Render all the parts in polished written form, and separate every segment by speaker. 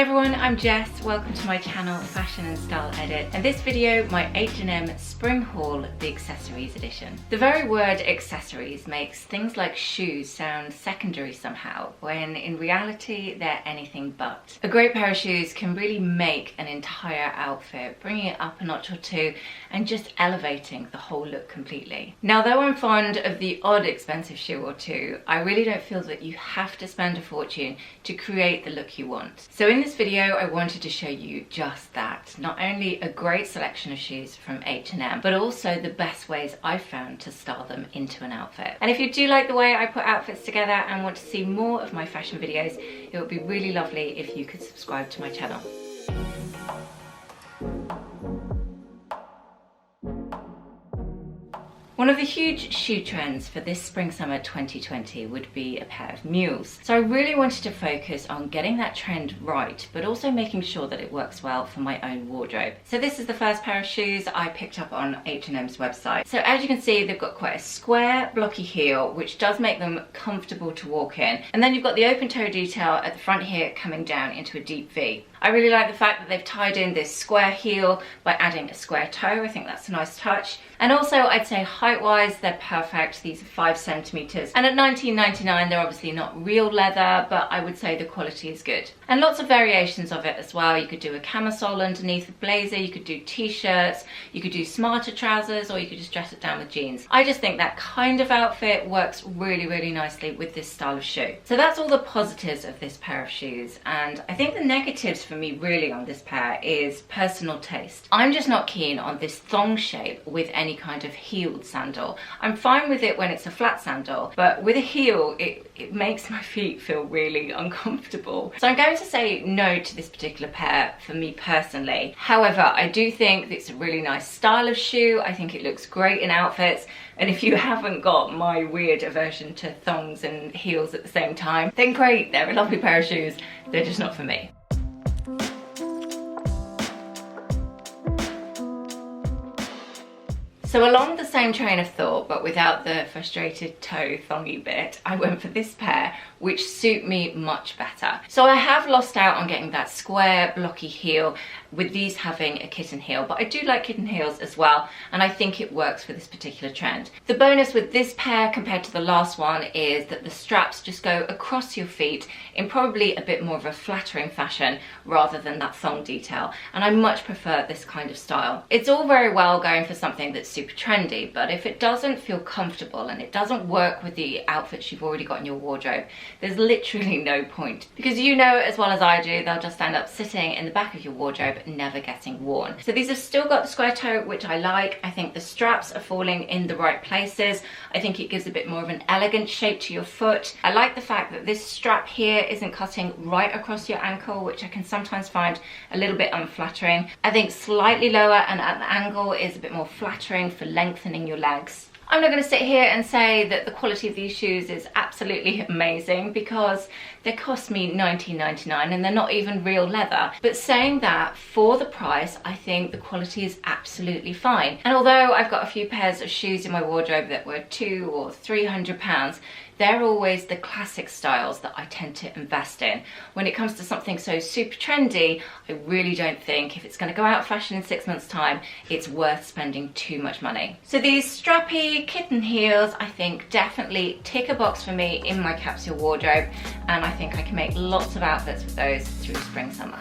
Speaker 1: everyone, I'm Jess. Welcome to my channel, Fashion and Style Edit. And this video, my H&M Spring Haul, the Accessories Edition. The very word accessories makes things like shoes sound secondary somehow, when in reality, they're anything but. A great pair of shoes can really make an entire outfit, bringing it up a notch or two, and just elevating the whole look completely. Now, though I'm fond of the odd expensive shoe or two, I really don't feel that you have to spend a fortune to create the look you want. So in this video, I wanted to show you just that. Not only a great selection of shoes from H&M, but also the best ways I've found to style them into an outfit. And if you do like the way I put outfits together and want to see more of my fashion videos, it would be really lovely if you could subscribe to my channel. One of the huge shoe trends for this spring-summer 2020 would be a pair of Mules. So I really wanted to focus on getting that trend right, but also making sure that it works well for my own wardrobe. So this is the first pair of shoes I picked up on H&M's website. So as you can see, they've got quite a square, blocky heel, which does make them comfortable to walk in. And then you've got the open toe detail at the front here coming down into a deep V. I really like the fact that they've tied in this square heel by adding a square toe. I think that's a nice touch. And also, I'd say height-wise, they're perfect. These are 5 centimeters. And at $19.99, they're obviously not real leather, but I would say the quality is good. And lots of variations of it as well. You could do a camisole underneath a blazer, you could do t-shirts, you could do smarter trousers, or you could just dress it down with jeans. I just think that kind of outfit works really, really nicely with this style of shoe. So that's all the positives of this pair of shoes. And I think the negatives for me really on this pair is personal taste. I'm just not keen on this thong shape with any kind of heeled sandal. I'm fine with it when it's a flat sandal, but with a heel, it makes my feet feel really uncomfortable. So I'm going to say no to this particular pair for me personally. However, I do think it's a really nice style of shoe. I think it looks great in outfits. And if you haven't got my weird aversion to thongs and heels at the same time, then great, they're a lovely pair of shoes. They're just not for me. So along the same train of thought, but without the frustrated toe thongy bit, I went for this pair, which suit me much better. So I have lost out on getting that square, blocky heel, with these having a kitten heel, but I do like kitten heels as well, and I think it works for this particular trend. The bonus with this pair compared to the last one is that the straps just go across your feet in probably a bit more of a flattering fashion rather than that thong detail, and I much prefer this kind of style. It's all very well going for something that's super trendy, but if it doesn't feel comfortable and it doesn't work with the outfits you've already got in your wardrobe, there's literally no point, because you know as well as I do, they'll just end up sitting in the back of your wardrobe, never getting worn. So these have still got the square toe, which I like. I think the straps are falling in the right places. I think it gives a bit more of an elegant shape to your foot. I like the fact that this strap here isn't cutting right across your ankle, which I can sometimes find a little bit unflattering. I think slightly lower and at an angle is a bit more flattering for lengthening your legs. I'm not going to sit here and say that the quality of these shoes is absolutely amazing, because they cost me $19.99 and they're not even real leather. But saying that, for the price, I think the quality is absolutely fine. And although I've got a few pairs of shoes in my wardrobe that were £200 or £300, they're always the classic styles that I tend to invest in. When it comes to something so super trendy, I really don't think if it's going to go out of fashion in 6 months' time, it's worth spending too much money. So these strappy kitten heels, I think, definitely tick a box for me in my capsule wardrobe, and I think I can make lots of outfits with those through spring summer.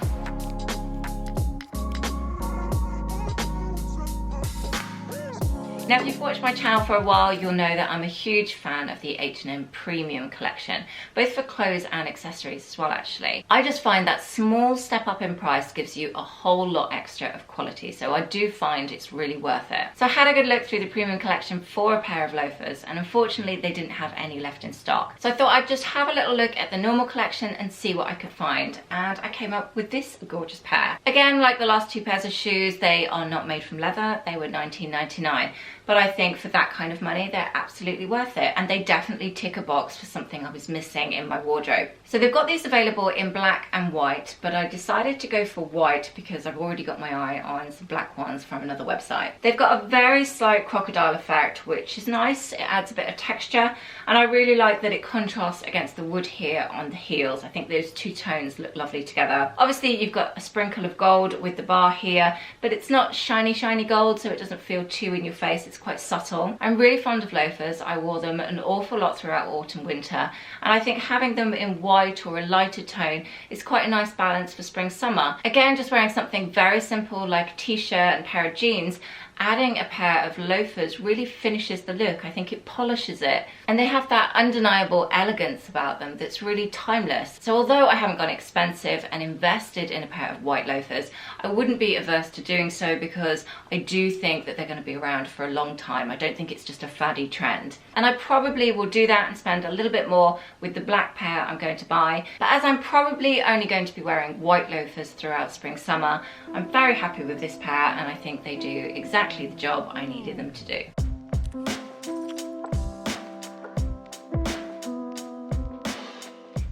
Speaker 1: Now, if you've watched my channel for a while, you'll know that I'm a huge fan of the H&M Premium collection, both for clothes and accessories as well, actually. I just find that small step up in price gives you a whole lot extra of quality, so I do find it's really worth it. So I had a good look through the Premium collection for a pair of loafers, and unfortunately they didn't have any left in stock. So I thought I'd just have a little look at the normal collection and see what I could find, and I came up with this gorgeous pair. Again, like the last 2 pairs of shoes, they are not made from leather. They were $19.99. but I think for that kind of money, they're absolutely worth it. And they definitely tick a box for something I was missing in my wardrobe. So they've got these available in black and white, but I decided to go for white because I've already got my eye on some black ones from another website. They've got a very slight crocodile effect, which is nice. It adds a bit of texture, and I really like that it contrasts against the wood here on the heels. I think those two tones look lovely together. Obviously, you've got a sprinkle of gold with the bar here, but it's not shiny gold, so it doesn't feel too in your face. It's quite subtle. I'm really fond of loafers. I wore them an awful lot throughout autumn, winter, and I think having them in white or a lighter tone is quite a nice balance for spring, summer. Again, just wearing something very simple like a t-shirt and pair of jeans, adding a pair of loafers really finishes the look. I think it polishes it, and they have that undeniable elegance about them that's really timeless. So although I haven't gone expensive and invested in a pair of white loafers, I wouldn't be averse to doing so because I do think that they're going to be around for a long time. I don't think it's just a faddy trend. And I probably will do that and spend a little bit more with the black pair I'm going to buy. But as I'm probably only going to be wearing white loafers throughout spring, summer, I'm very happy with this pair, and I think they do exactly the job I needed them to do.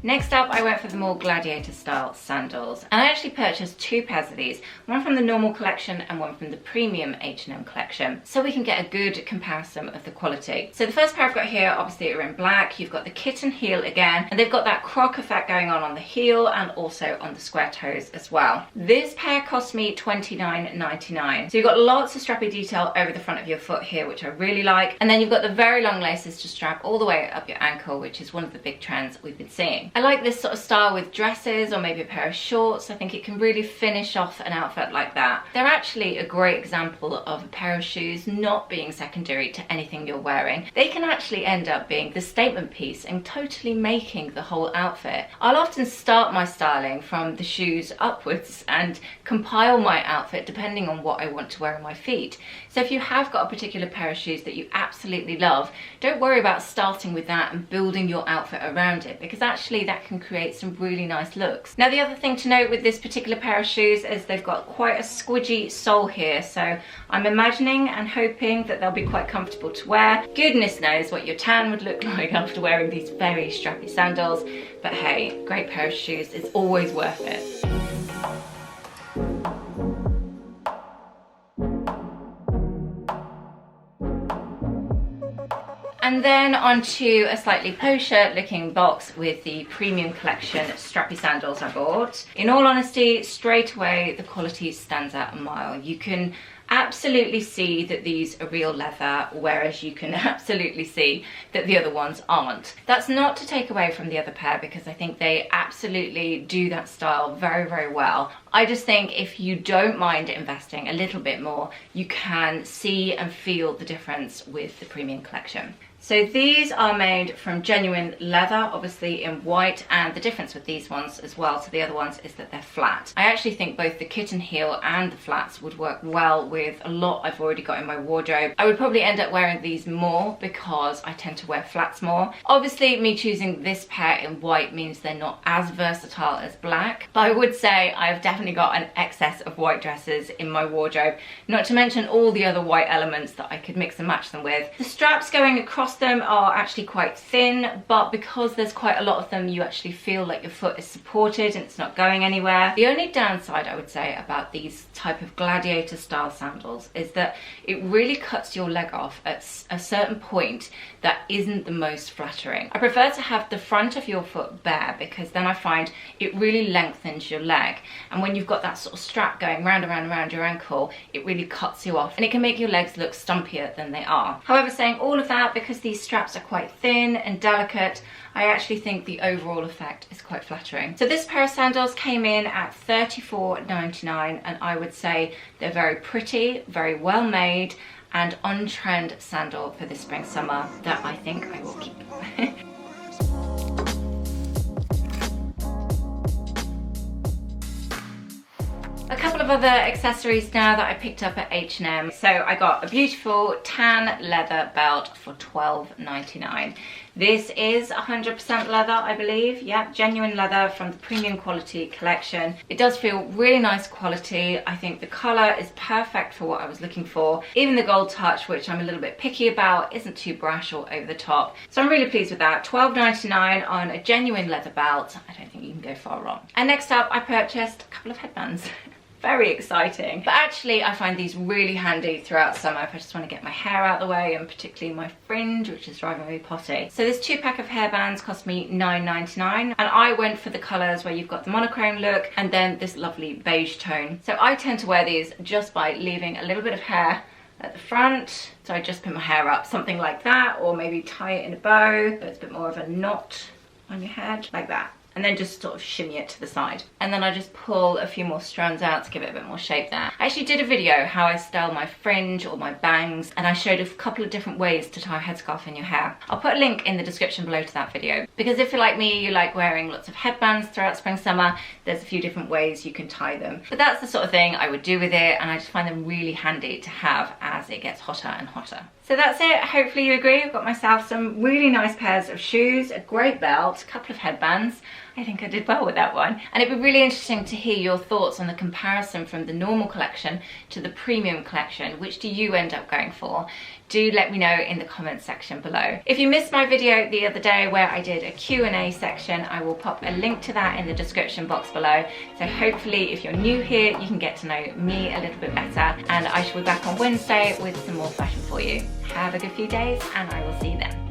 Speaker 1: Next up, I went for the more gladiator style sandals, and I actually purchased two pairs of these, one from the normal collection and one from the premium H&M collection, so we can get a good comparison of the quality. So the first pair I've got here, obviously are in black. You've got the kitten heel again, and they've got that croc effect going on the heel and also on the square toes as well. This pair cost me $29.99. So you've got lots of strappy detail over the front of your foot here, which I really like, and then you've got the very long laces to strap all the way up your ankle, which is one of the big trends we've been seeing. I like this sort of style with dresses or maybe a pair of shorts. I think it can really finish off an outfit like that. They're actually a great example of a pair of shoes not being secondary to anything you're wearing. They can actually end up being the statement piece and totally making the whole outfit. I'll often start my styling from the shoes upwards and compile my outfit depending on what I want to wear on my feet. So if you have got a particular pair of shoes that you absolutely love, don't worry about starting with that and building your outfit around it, because actually that can create some really nice looks. Now, the other thing to note with this particular pair of shoes is they've got quite a squidgy sole here, so I'm imagining and hoping that they'll be quite comfortable to wear. Goodness knows what your tan would look like after wearing these very strappy sandals, but hey, great pair of shoes is always worth it. And then onto a slightly posher looking box with the premium collection strappy sandals I bought. In all honesty, straight away the quality stands out a mile. You can absolutely see that these are real leather, whereas you can absolutely see that the other ones aren't. That's not to take away from the other pair, because I think they absolutely do that style very, very well. I just think if you don't mind investing a little bit more, you can see and feel the difference with the premium collection. So these are made from genuine leather, obviously in white, and the difference with these ones as well to the other ones is that they're flat. I actually think both the kitten heel and the flats would work well with a lot I've already got in my wardrobe. I would probably end up wearing these more because I tend to wear flats more. Obviously, me choosing this pair in white means they're not as versatile as black, but I would say I've definitely got an excess of white dresses in my wardrobe, not to mention all the other white elements that I could mix and match them with. The straps going across them are actually quite thin, but because there's quite a lot of them, you actually feel like your foot is supported and it's not going anywhere. The only downside I would say about these type of gladiator style sandals is that it really cuts your leg off at a certain point that isn't the most flattering. I prefer to have the front of your foot bare, because then I find it really lengthens your leg, and when you've got that sort of strap going round and round and round your ankle, it really cuts you off and it can make your legs look stumpier than they are. However, saying all of that, because these straps are quite thin and delicate, I actually think the overall effect is quite flattering. So this pair of sandals came in at $34.99, and I would say they're very pretty, very well made, and on-trend sandal for this spring summer that I think I will keep. couple of other accessories now that I picked up at H&M. So I got a beautiful tan leather belt for $12.99. This is 100% leather, I believe. Yeah, genuine leather from the premium quality collection. It does feel really nice quality. I think the color is perfect for what I was looking for. Even the gold touch, which I'm a little bit picky about, isn't too brash or over the top. So I'm really pleased with that. $12.99 on a genuine leather belt. I don't think you can go far wrong. And next up, I purchased a couple of headbands. Very exciting. But actually, I find these really handy throughout summer if I just want to get my hair out of the way, and particularly my fringe, which is driving me potty. So this 2-pack of hairbands cost me $9.99, and I went for the colours where you've got the monochrome look and then this lovely beige tone. So I tend to wear these just by leaving a little bit of hair at the front. So I just put my hair up, something like that, or maybe tie it in a bow so it's a bit more of a knot on your head, like that. And then just sort of shimmy it to the side. And then I just pull a few more strands out to give it a bit more shape there. I actually did a video how I style my fringe or my bangs, and I showed a couple of different ways to tie a headscarf in your hair. I'll put a link in the description below to that video, because if you're like me, you like wearing lots of headbands throughout spring, summer, there's a few different ways you can tie them. But that's the sort of thing I would do with it, and I just find them really handy to have as it gets hotter and hotter. So that's it. Hopefully you agree. I've got myself some really nice pairs of shoes, a great belt, a couple of headbands. I think I did well with that one. And it'd be really interesting to hear your thoughts on the comparison from the normal collection to the premium collection. Which do you end up going for? Do let me know in the comments section below. If you missed my video the other day where I did a Q&A section, I will pop a link to that in the description box below. So hopefully if you're new here, you can get to know me a little bit better, and I shall be back on Wednesday with some more fashion for you. Have a good few days, and I will see you then.